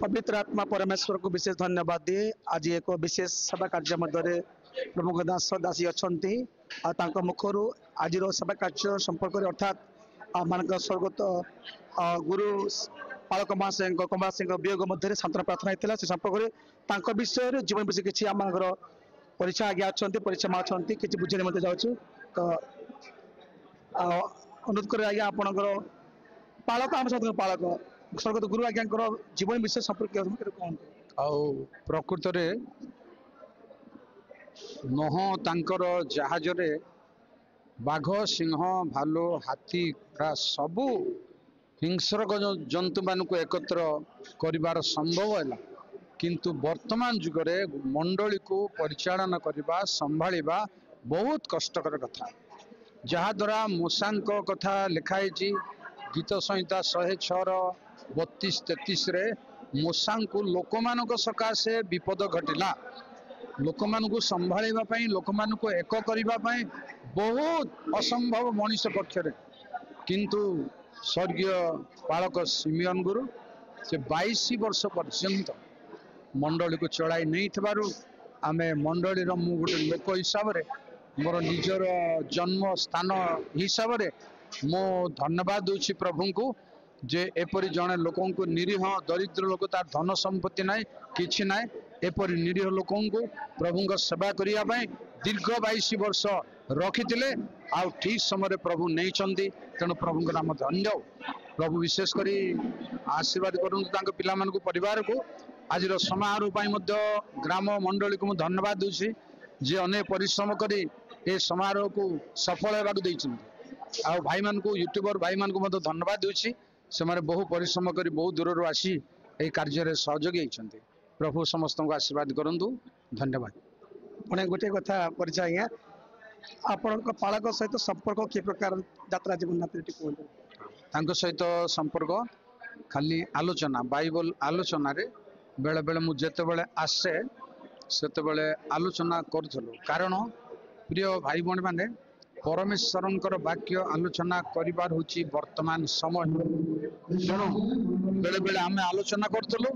पवित्र आत्मा परमेश्वर को विशेष धन्यवाद दिए। आज एक विशेष सेवा कार्य मध्य प्रमुख दास दासी अच्छा मुखर आज सेवा कार्य संपर्क अर्थात मान स्वर्गत गुरु पालक महाशय कमला सिंह वियोग मध्य सांत्वना प्रार्थना होता से संपर्क विषय जीवन विषय किसी आम परीक्षा आज्ञा अच्छा परीक्षा अच्छा किसी बुझे मत जाऊँ तो अनुरोध कर आज्ञा आपणकर पालक आम सब पालक स्वर्गत गुरु आज्ञा जीवन विषय संपर्क कहूँ प्रकृत नह तांकर जहाज रे बाघ सिंह भालू हाथी सबू हिंस्र जंतु मान को एकत्र करिवार संभव है किंतु वर्तमान जुगरे मंडली को परिचालन करवा संभाळिबा बहुत कष्टकर कथा जहा द्वारा मूषांक कथा लिखाई गीत संहिता 106:32-33 रे मूषा को लोक मान सकाशे विपद घटिला लोक मान को संभाळिबा पई लोक मान को एक करिबा पई बहुत असंभव मनुष्य पक्षरे किंतु स्वर्गीय पालक सिमियन गुरु से 22 वर्ष पर्यंत मंडली को चलाई नहीं थिबारु आमे मंडली रो मु गोटे लोक हिसाब रे मोर निजर जन्म स्थान हिसाब रे मो धन्यवाद दूची प्रभु को जे एपरी जने लोकों को निरीह दरिद्र लोक तार धन संपत्ति नाई किछि नाई एपरी निरीह लोकों को प्रभु को सेवा करिया पई दीर्घ 22 वर्ष रखिथिले आ ठीक समय प्रभु नहीं चंदी तेणु प्रभु को नाम धन्य हो प्रभु विशेष करी आशीर्वाद करन तांको पिला मान को परिवार को आज समारोह पाई मध्य ग्राम मंडली को धन्यवाद दूची जे अनेक परिश्रम करी ए समारोह को सफल होगा देइछन्ती आ भाई मान को यूट्यूबर भाई मान को मध्य धन्यवाद दूची से माने बहु परिश्रम करी बहु दूर रो आसी ए कार्य रे सहयोगी होइछन्ती प्रभु समस्त को आशीर्वाद करंतु धन्यवाद पुणे गोटे कथा परिचय आज्ञा आपण पालक सहित संपर्क कि प्रकार यात्रा जीवन तांको सहित संपर्क खाली आलोचना बाइबल आलोचना रे बेले बेले मु जेते बेले आसे सेते बेले आलोचना करथलो कारण प्रिय भाई बहन माने परमेश्वरंकर वाक्य आलोचना करिबार होची वर्तमान समय तेणु बेले बेले आमे आलोचना करथलो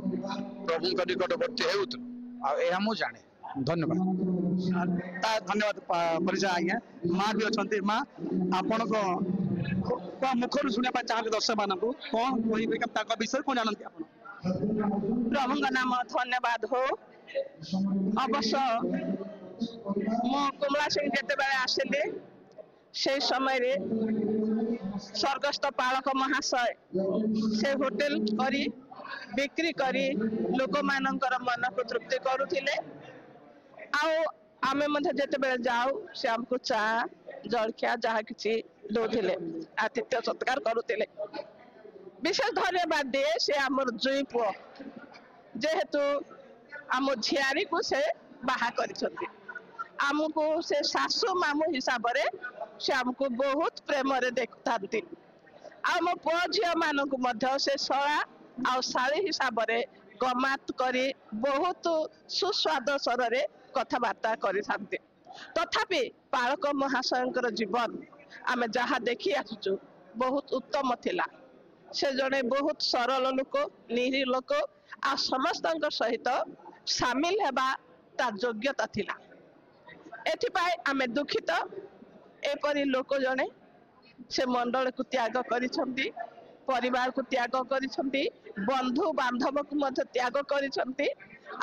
प्रभु का निकटवर्ती हेउथलो आ एहा मु जाने धन्यवाद धन्यवाद परिचय आज्ञा माँ भी अच्छा माँ आपण को मुखर शुणा चाहते दर्शक मान कौन विषय कौन जानते आप प्रभु का नाम धन्यवाद हो अवश्य मु कमला सिंह जिते आसिली से समय रे स्वर्गस्थ पालक महाशय से होटेल करी बिक्री करी लोक मानकर मन को तृप्ति करुथिले आमे मध्य जेते बेले जाऊ से हमको चा जलखिया जहा किछि दोथिले आतिथ्य सत्कार करुथिले विशेष धन्यवाद दे से हमर जुई पुओ जेहेतु आम झियारी को से बाहा करिसथि आमको से सासु मामू हिसाब रे से हमको बहुत प्रेम रे देखथांती आम पुओ झिया मान को मध्य से सळा आ साळी हिसाब रे गमात करी बहुत सुस्वाद स्वर रे कथबार्ता करि थांती तथापि पालक महाशयंकर जीवन आमे जहा देखि आसुचु बहुत उत्तम थिला से जने बहुत सरल लोक निरी लोक आ समस्त सहित सामिल हेबा ता योग्यता थिला एथिपाई आमे दुखित एपरी लोक जने से मंडल को त्याग करिसंती परिवार को त्याग करिसंती बंधु बांधव को मध्य त्याग करिसंती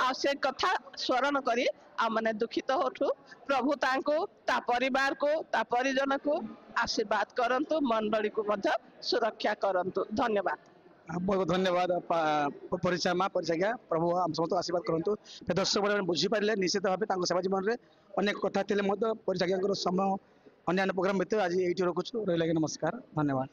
आ से कथा स्मरण करी आ माने दुखित होठु प्रभु तांको ता परिवार को ता परिजन को आशीर्वाद करंतु मंडली को मध्य सुरक्षा करंतु धन्यवाद बहुत धन्यवाद परिचय माँ परिचय प्रभु आम समस्त आशीर्वाद करंतु दर्शक बुझी पारे निश्चित भाव सेवा जीवन में अनेक कथा थे परिचय समय अन्य प्रोग्राम भितर आज ये रखुचु रही नमस्कार धन्यवाद।